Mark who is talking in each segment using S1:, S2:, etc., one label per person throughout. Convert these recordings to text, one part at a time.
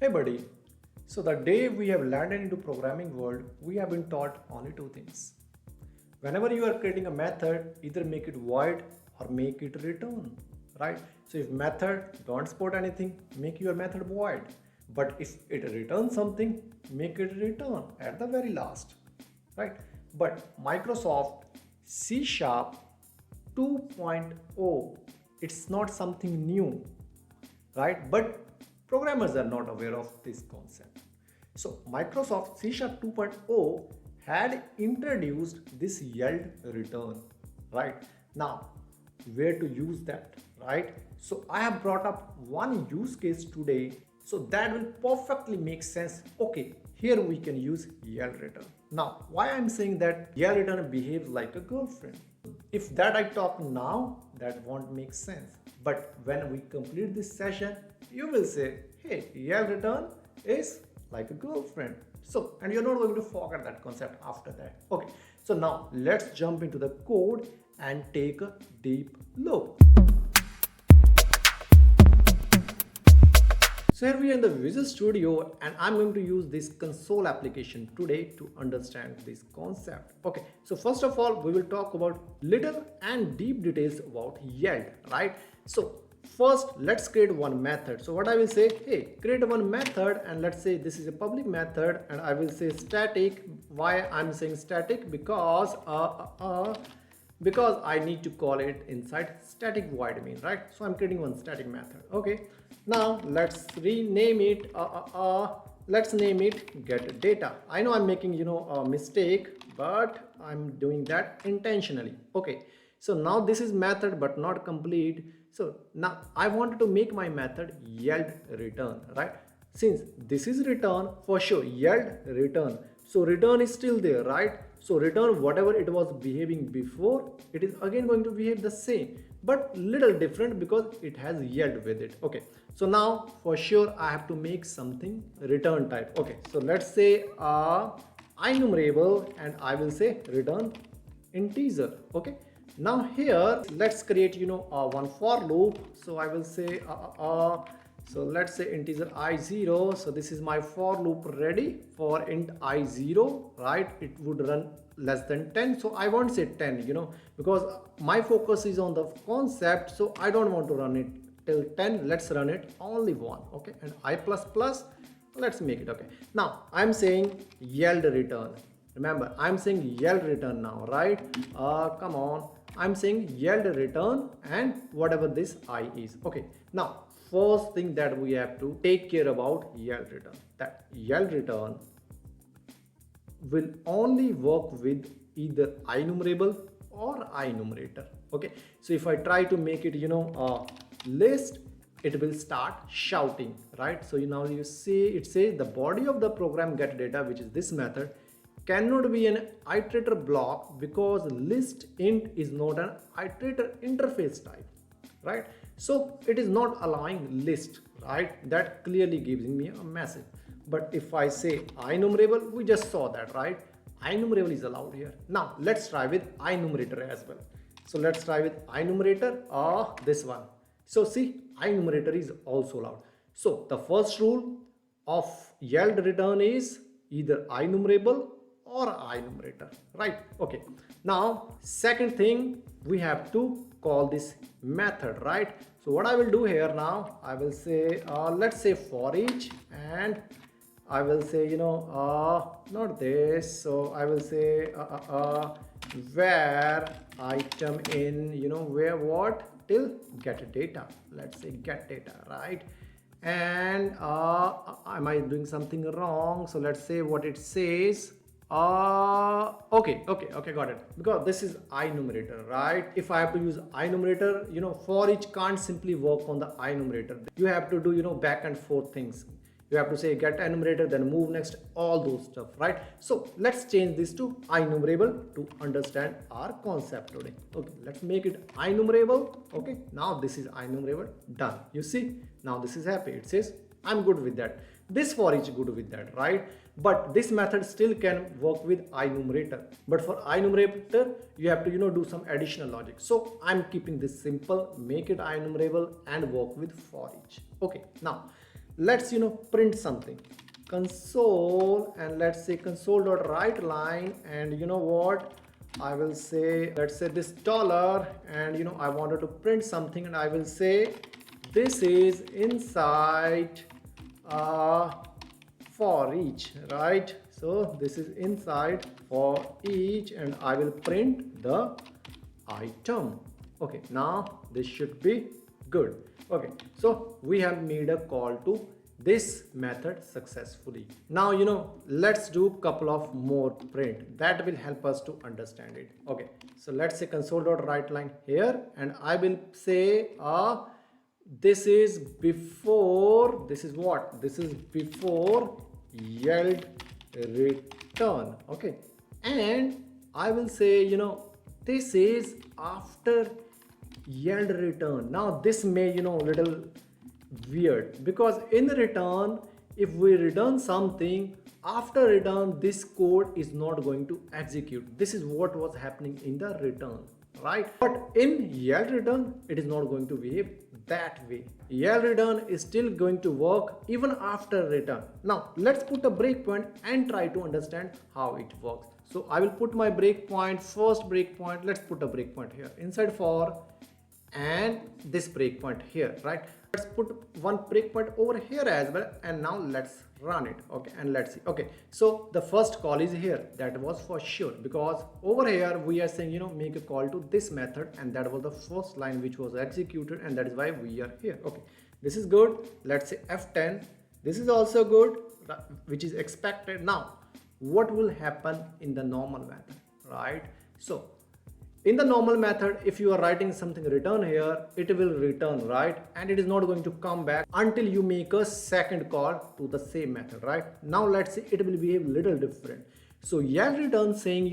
S1: Hey buddy, so the day we have landed into programming world, we have been taught only two things. Whenever you are creating a method, either make it void or make it return, right? So if method don't support anything, make your method void. But if it returns something, make it return at the very last, right? But Microsoft C Sharp 2.0, it's not something new, right? But programmers are not aware of this concept. So Microsoft C Sharp 2.0 had introduced this yield return, right? Now, where to use that, right? So I have brought up one use case today, so that will perfectly make sense. Okay, here we can use yield return. Now, why I'm saying that yield return behaves like a girlfriend? If that I talk now, that won't make sense. But when we complete this session, you will say, hey, yield return is like a girlfriend. So, and you're not going to forget that concept after that. Okay, so now let's jump into the code and take a deep look. So here we are in the Visual Studio and I'm going to use this console application today to understand this concept. Okay, so first of all, we will talk about little and deep details about yield, right? So first, let's create one method. So what I will say, hey, create one method, and let's say this is a public method, and I will say static. Why I'm saying static? Because I need to call it inside static void main, right? So I'm creating one static method. Okay, now let's rename it. Let's name it get data. I know I'm making a mistake, but I'm doing that intentionally. Okay, so now this is method but not complete. So now I wanted to make my method yield return, right? Since this is return, for sure yield return, so return is still there, right? So return whatever it was behaving before, it is again going to behave the same, but little different because it has yield with it. Okay, so now for sure I have to make something return type. Okay, so let's say enumerable, and I will say return integer. Okay, now here let's create one for loop. So I will say so let's say integer I0. So this is my for loop ready for int I0, right? It would run less than 10. So I won't say 10, because my focus is on the concept. So I don't want to run it till 10. Let's run it only 1. Okay, and I plus plus, let's make it. Okay, now I'm saying yield return. Remember, I'm saying yield return now, right? Come on, I'm saying yield return and whatever this I is. Okay, now first thing that we have to take care about yield return, that yield return will only work with either enumerable or enumerator. Okay, so if I try to make it a list, it will start shouting, right? So now you see it says the body of the program get data, which is this method, cannot be an iterator block because list int is not an iterator interface type, right? So it is not allowing list, right? That clearly gives me a message. But if I say enumerable, we just saw that, right? Enumerable is allowed here. Now let's try with enumerator as well. So let's try with enumerator, this one. So see, enumerator is also allowed. So the first rule of yield return is either enumerable or enumerator, right? Okay, now second thing, we have to call this method, right? So what I will do here now, I will say let's say for each, and I will say not this, so I will say where item in where what till get data. Let's say get data, right? And am I doing something wrong? So let's say what it says. Okay, got it. Because this is enumerator, right? If I have to use enumerator, for each can't simply work on the enumerator. You have to do back and forth things. You have to say get enumerator, then move next, all those stuff, right? So let's change this to enumerable to understand our concept today. Okay, let's make it enumerable. Okay, now this is enumerable, done. You see, now this is happy. It says I'm good with that. This for each good with that, right? But this method still can work with enumerator. But for enumerator, you have to do some additional logic. So I'm keeping this simple, make it enumerable and work with for each. Okay, now let's print something. Console, and let's say console dot write line, and you know what, I will say, let's say this dollar, and I wanted to print something, and I will say this is inside for each, right? So this is inside for each, and I will print the item. Okay, now this should be good. Okay, so we have made a call to this method successfully. Now let's do a couple of more print that will help us to understand it. Okay, so let's say console.write line here, and I will say this is before, this is what, this is before yield return. Okay, and I will say this is after yield return. Now this may little weird, because in return, if we return something, after return this code is not going to execute. This is what was happening in the return, right? But in yield return it is not going to behave that way. Yield return is still going to work even after return. Now let's put a breakpoint and try to understand how it works. So I will put my breakpoint, first breakpoint. Let's put a breakpoint here inside for, and this breakpoint here, right? Let's put one breakpoint over here as well, and now let's run it. Okay, and let's see. Okay, so the first call is here. That was for sure, because over here we are saying make a call to this method, and that was the first line which was executed, and that is why we are here. Okay, this is good. Let's say F10. This is also good, which is expected. Now what will happen in the normal method, right? So in the normal method, if you are writing something return here, it will return, right? And it is not going to come back until you make a second call to the same method, right? Now let's say it will behave little different. So yield return saying,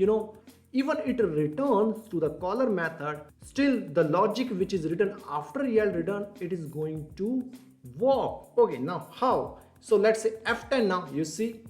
S1: even it returns to the caller method, still the logic which is written after yield return, it is going to work. Okay, now how? So let's say F10. Now you see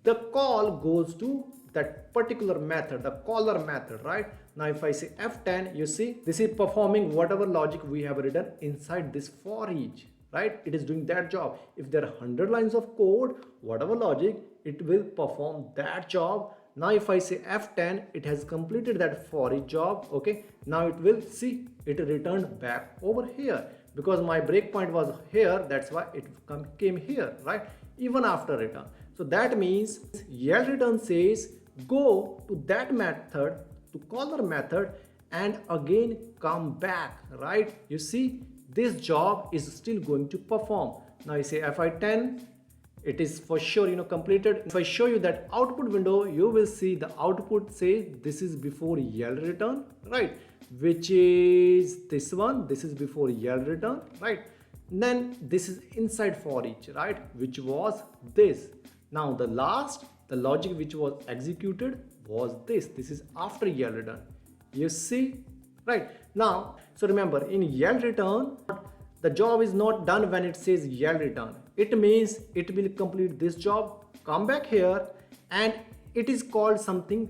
S1: the call goes to that particular method, the caller method, right? Now if I say F10, you see this is performing whatever logic we have written inside this for each, right? It is doing that job. If there are 100 lines of code, whatever logic, it will perform that job. Now if I say F10, it has completed that for each job. Okay, now it will see it returned back over here, because my breakpoint was here, that's why it came here, right? Even after return. So that means yield return says go to that method, to caller method, and again come back, right? You see this job is still going to perform. Now you say Fi10, it is for sure completed. If I show you that output window, you will see the output say this is before yield return, right? Which is this one, this is before yield return, right? Then this is inside for each, right? Which was this. Now the logic which was executed was this. This is after yield return. You see, right? Now, so remember, in yield return, the job is not done when it says yield return. It means it will complete this job, come back here, and it is called something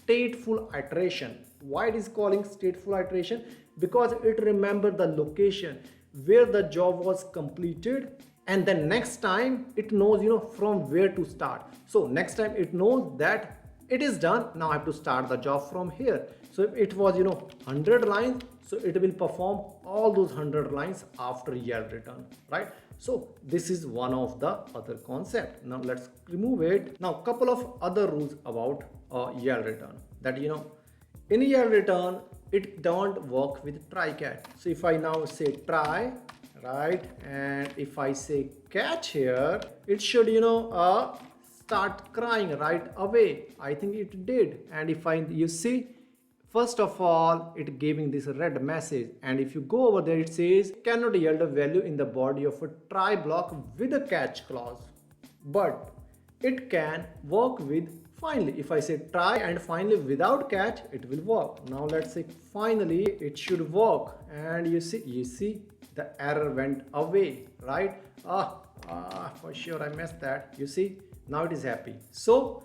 S1: stateful iteration. Why it is calling stateful iteration? Because it remembers the location where the job was completed, and then next time it knows from where to start. So next time it knows that it is done, now I have to start the job from here. So if it was 100 lines, so it will perform all those 100 lines after yield return, right? So this is one of the other concept. Now let's remove it. Now couple of other rules about yield return, that in yield return it don't work with try catch. So if I now say try, right, and if I say catch here, it should start crying right away. I think it did. And if you see, first of all, it giving this red message, and if you go over there, it says cannot yield a value in the body of a try block with a catch clause, but it can work with finally. If I say try and finally without catch, it will work. Now let's say finally, it should work, and you see the error went away, right? For sure I messed that. You see, now it is happy. So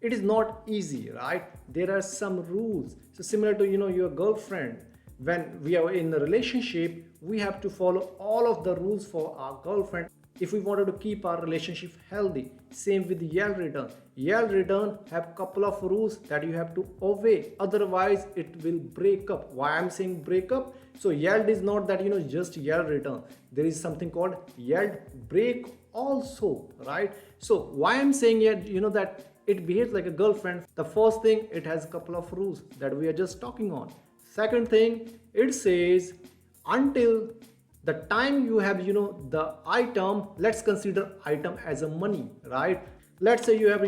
S1: it is not easy, right? There are some rules. So similar to your girlfriend, when we are in a relationship, we have to follow all of the rules for our girlfriend. if we wanted to keep our relationship healthy. Same with yield return. Yield return have couple of rules that you have to obey, otherwise it will break up. Why I'm saying break up? So yield is not that just yield return. There is something called yield break also, right? So why I'm saying that it behaves like a girlfriend. The first thing, it has a couple of rules that we are just talking on. Second thing, it says until the time you have the item, let's consider item as a money, right? Let's say you have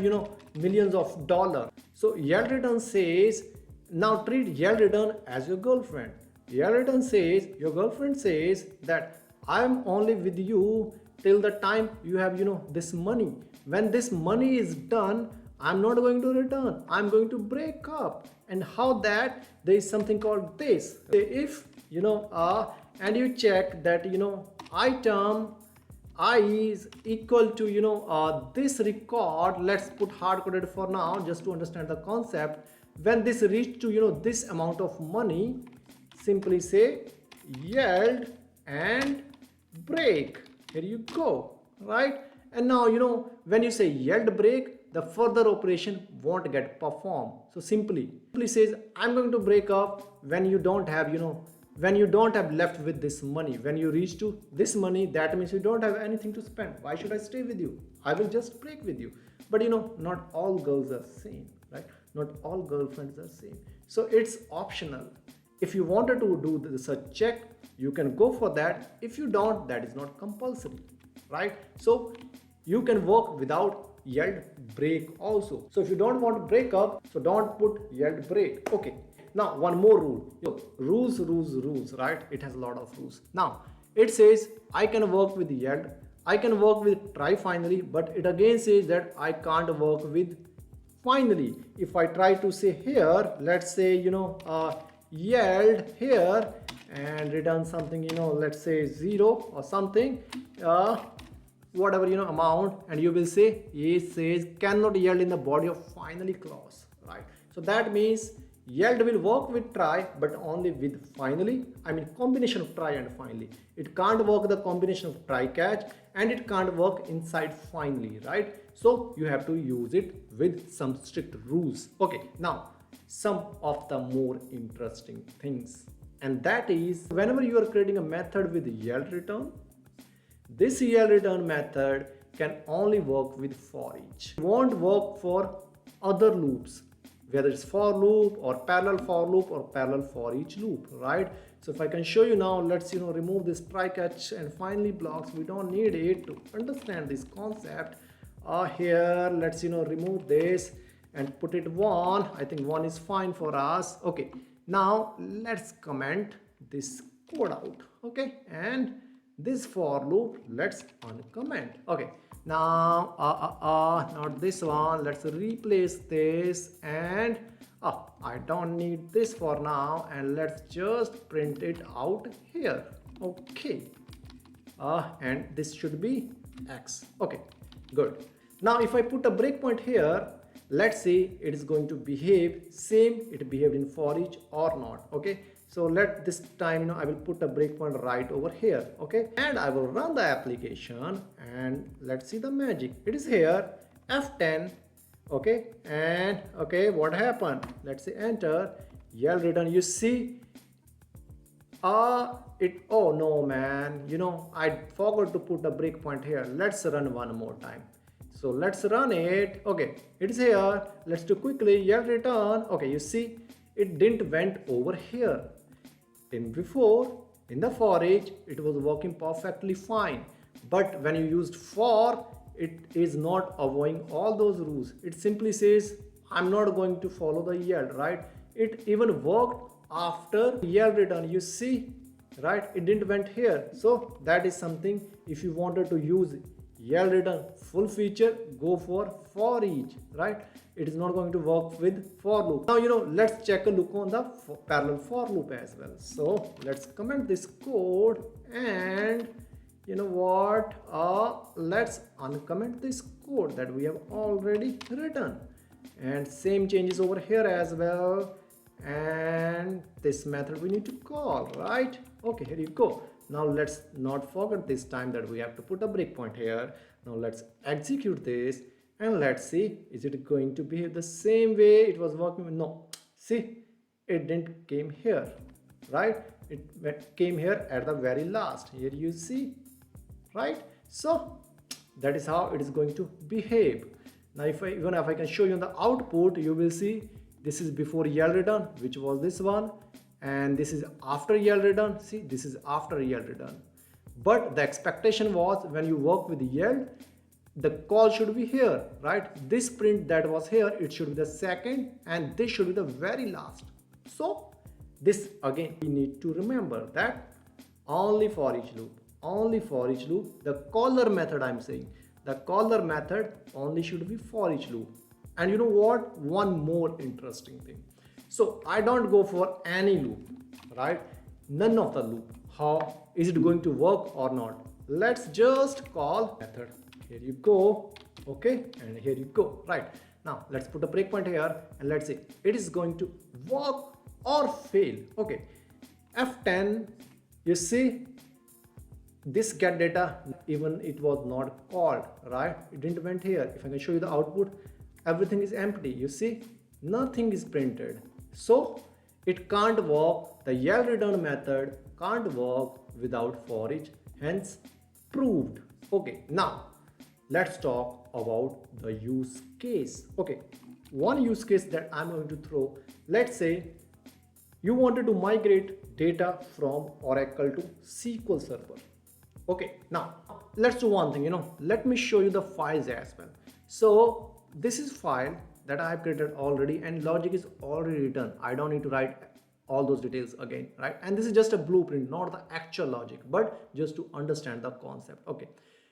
S1: millions of dollars. So yield return says, now treat yield return as your girlfriend. Yield return says, your girlfriend says that I am only with you till the time you have this money. When this money is done, I'm not going to return, I'm going to break up. And how that? There is something called this. If and you check that item I is equal to this record, let's put hard coded for now just to understand the concept. When this reach to this amount of money, simply say yield and break. Here you go, right? And now when you say yield break, the further operation won't get performed. So simply says I'm going to break up when you don't have when you don't have left with this money. When you reach to this money, that means you don't have anything to spend. Why should I stay with you? I will just break with you. But not all girls are same, right? Not all girlfriends are same. So it's optional. If you wanted to do such check, you can go for that. If you don't, that is not compulsory, right? So you can work without yield break also. So if you don't want to break up, so don't put yield break. Okay. Now one more rule. Rules, right? It has a lot of rules. Now it says I can work with yield, I can work with try finally, but it again says that I can't work with finally. If I try to say here, let's say yield here and return something let's say 0 or something, whatever amount, and you will say it says cannot yield in the body of finally clause, right? So that means yield will work with try but only with finally, I mean combination of try and finally. It can't work the combination of try catch, and it can't work inside finally, right? So you have to use it with some strict rules. Okay, now some of the more interesting things, and that is whenever you are creating a method with yield return, this yield return method can only work with for each. It won't work for other loops, whether it's for loop or parallel for each loop, right? So if I can show you now, let's remove this try catch and finally blocks. We don't need it to understand this concept. Here let's remove this and put it 1. I think 1 is fine for us. Okay, now let's comment this code out. Okay, and this for loop let's uncomment. Okay, now not this one, let's replace this, and I don't need this for now, and let's just print it out here. Okay, and this should be X. Okay, good. Now if I put a breakpoint here, let's say it is going to behave same it behaved in for each or not. Okay, so let this time I will put a breakpoint right over here. Okay, and I will run the application and let's see the magic. It is here F10. Okay, and okay, what happened? Let's say enter yield return. You see oh no man, I forgot to put a breakpoint here. Let's run one more time. So let's run it. Okay, it's here. Let's do quickly yield return. Okay, you see it didn't went over here. In before, in the for each, it was working perfectly fine. But when you used for, it is not avoiding all those rules. It simply says, I'm not going to follow the yield, right? It even worked after yield return. You see, right? It didn't went here. So that is something, if you wanted to use yield return full feature, go for each, right? It is not going to work with for loop. Now let's check a look on the parallel for loop as well. So let's comment this code, and what, let's uncomment this code that we have already written, and same changes over here as well, and this method we need to call, right? Okay, here you go. Now let's not forget this time that we have to put a breakpoint here. Now let's execute this and let's see, is it going to behave the same way it was working? No, see, it didn't came here, right? It came here at the very last. Here you see, right? So that is how it is going to behave. Now even if I can show you the output, you will see this is before yield return, which was this one, and this is after yield return. See, this is after yield return. But the expectation was when you work with yield, the call should be here, right? This print that was here, it should be the second, and this should be the very last. So this again we need to remember that only for each loop, the caller method, I'm saying the caller method only should be for each loop. And you know what, one more interesting thing, so I don't go for any loop, right? None of the loop. How is it going to work or not? Let's just call method. Here you go, okay, and here you go, right? Now let's put a breakpoint here and let's say it is going to work or fail. Okay, F10, you see this get data, even it was not called, right? It didn't went here. If I can show you the output, everything is empty. You see, nothing is printed. So it can't work. The yield return method can't work without for each, hence proved. Okay, now let's talk about the use case. Okay, one use case that I'm going to throw, let's say you wanted to migrate data from Oracle to SQL Server. Okay, now let's do one thing, let me show you the files as well. So this is file that I have created already and logic is already written. I don't need to write all those details again, right? And this is just a blueprint, not the actual logic, but just to understand the concept. Okay,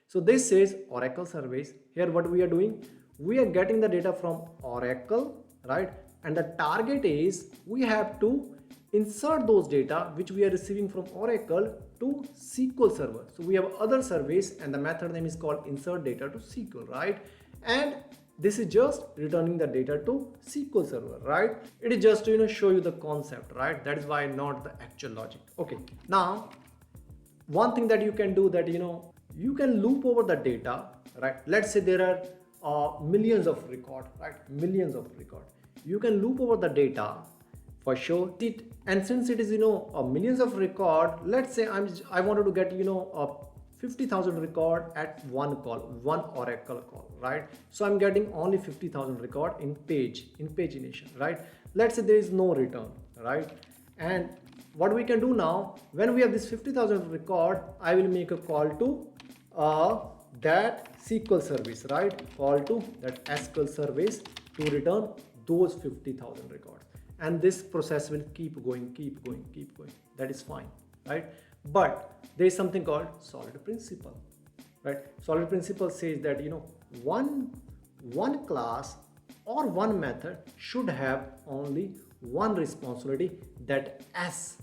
S1: so this says Oracle service. Here what we are doing, we are getting the data from Oracle, right? And the target is we have to insert those data which we are receiving from Oracle to SQL Server. So we have other service and the method name is called insert data to SQL, right? And this is just returning the data to SQL Server, right? It is just to show you the concept, right? That is why not the actual logic. Okay, now one thing that you can do that you can loop over the data, right? Let's say there are millions of record, right? Millions of record. You can loop over the data for sure. And since it is millions of record, let's say I wanted to get 50,000 record at one call, one Oracle call, right? So I'm getting only 50,000 record in pagination, right? Let's say there is no return, right? And what we can do now, when we have this 50,000 record, I will make a call to that SQL service, right? Call to that SQL service to return those 50,000 records. And this process will keep going. That is fine, right? But there is something called solid principle, right? Solid principle says that one class or one method should have only one responsibility, that S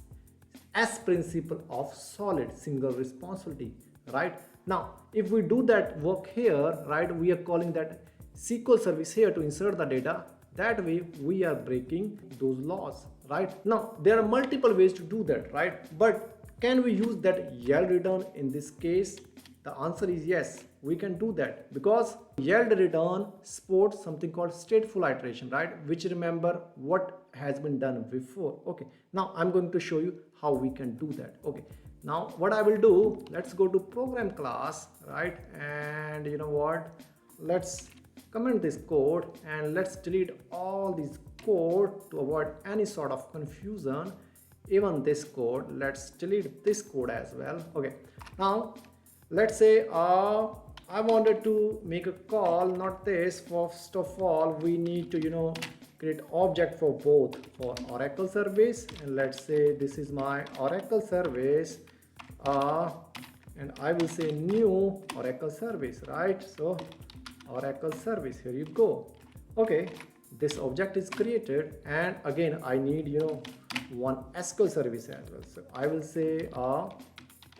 S1: principle of solid, single responsibility, right? Now if we do that work here, right, we are calling that SQL service here to insert the data. That way we are breaking those laws, right? Now there are multiple ways to do that, right? But can we use that yield return in this case? The answer is yes, we can do that, because yield return supports something called stateful iteration, right? Which remember what has been done before. Okay, now I'm going to show you how we can do that. Okay, now what I will do, let's go to program class, right? And you know what, let's comment this code and let's delete all these code to avoid any sort of confusion. Even this code, let's delete this code as well. Okay, now let's say I wanted to make a call, not this. First of all, we need to create object for both, for Oracle service, and let's say this is my Oracle service, and I will say new Oracle service, right? So Oracle service, here you go. Okay, this object is created, and again I need one SQL service as well. So I will say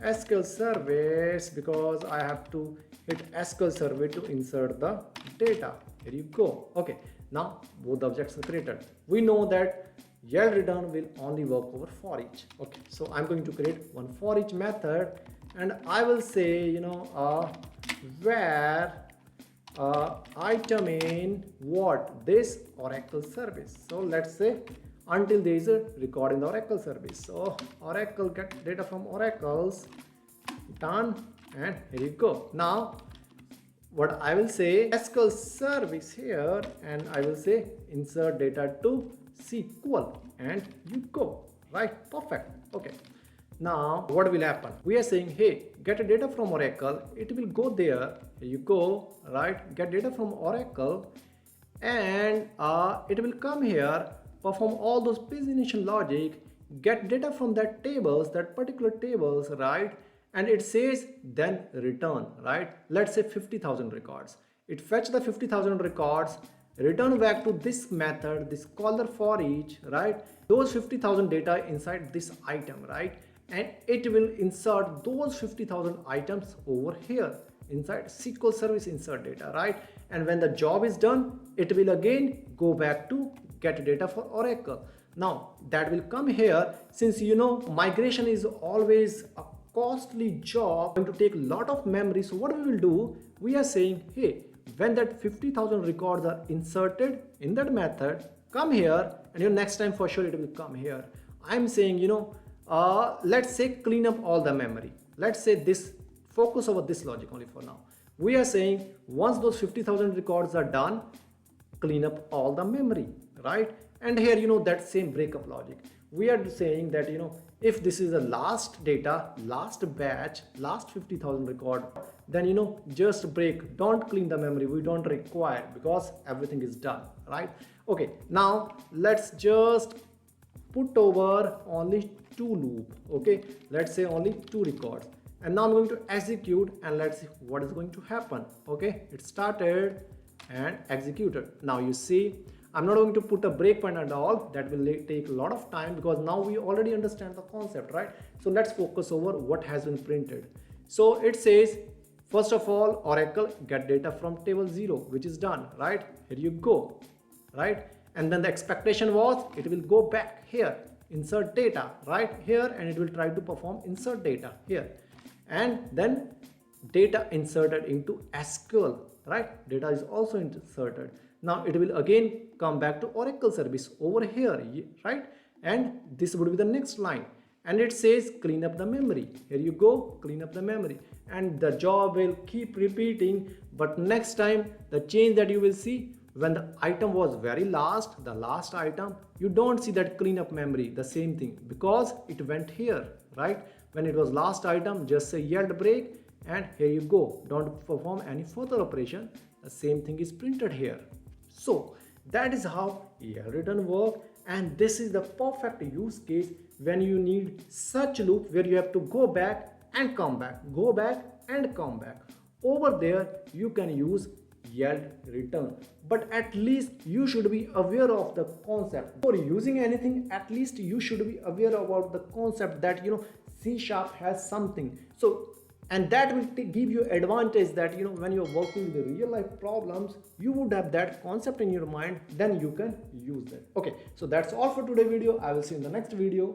S1: SQL service, because I have to hit SQL service to insert the data. Here you go. Okay, now both the objects are created. We know that yield return will only work over for each. Okay, so I'm going to create one for each method, and I will say, where item in what, this Oracle service. So let's say until there is a record in the Oracle service. So Oracle get data from oracles, done, and here you go. Now what I will say, SQL service here, and I will say insert data to SQL, and you go, right? Perfect. Okay, now what will happen? We are saying, hey, get a data from Oracle, it will go there. Here you go, right? Get data from Oracle, and it will come here, perform all those pagination logic, get data from that tables, that particular tables, right? And it says then return, right? Let's say 50,000 records. It fetch the 50,000 records, return back to this method, this caller for each, right? Those 50,000 data inside this item, right? And it will insert those 50,000 items over here inside SQL service insert data, right? And when the job is done, it will again go back to get data for Oracle. Now that will come here, since migration is always a costly job, going to take a lot of memory. So what we will do, we are saying, hey, when that 50,000 records are inserted in that method, come here, and next time for sure it will come here. I'm saying, let's say clean up all the memory. Let's say this, focus over this logic only for now. We are saying once those 50,000 records are done, clean up all the memory, right? And here, that same breakup logic. We are saying that, if this is a last data, last batch, last 50,000 record, then, just break, don't clean the memory. We don't require, because everything is done, right? Okay, now let's just put over only 2 loop. Okay, let's say only 2 records. And now I'm going to execute, and let's see what is going to happen. Okay, it started and executed. Now you see, I'm not going to put a breakpoint at all. That will take a lot of time, because now we already understand the concept, right? So let's focus over what has been printed. So it says, first of all, Oracle get data from table 0, which is done, right? Here you go, right? And then the expectation was it will go back here, insert data right here, and it will try to perform insert data here, and then data inserted into SQL, right? Data is also inserted. Now it will again come back to Oracle service over here, right? And this would be the next line, and it says clean up the memory. Here you go, clean up the memory, and the job will keep repeating. But next time, the change that you will see, when the item was very last, the last item, you don't see that clean up memory, the same thing, because it went here, right? When it was last item, just say yield break, and here you go, don't perform any further operation. The same thing is printed here. So that is how yield return work, and this is the perfect use case when you need such loop where you have to go back and come back, go back and come back. Over there you can use yield return, but at least you should be aware of the concept. For using anything, at least you should be aware about the concept that C# has something. So, and that will give you advantage that when you're working with the real life problems, you would have that concept in your mind, then you can use that. Okay, so that's all for today's video. I will see you in the next video.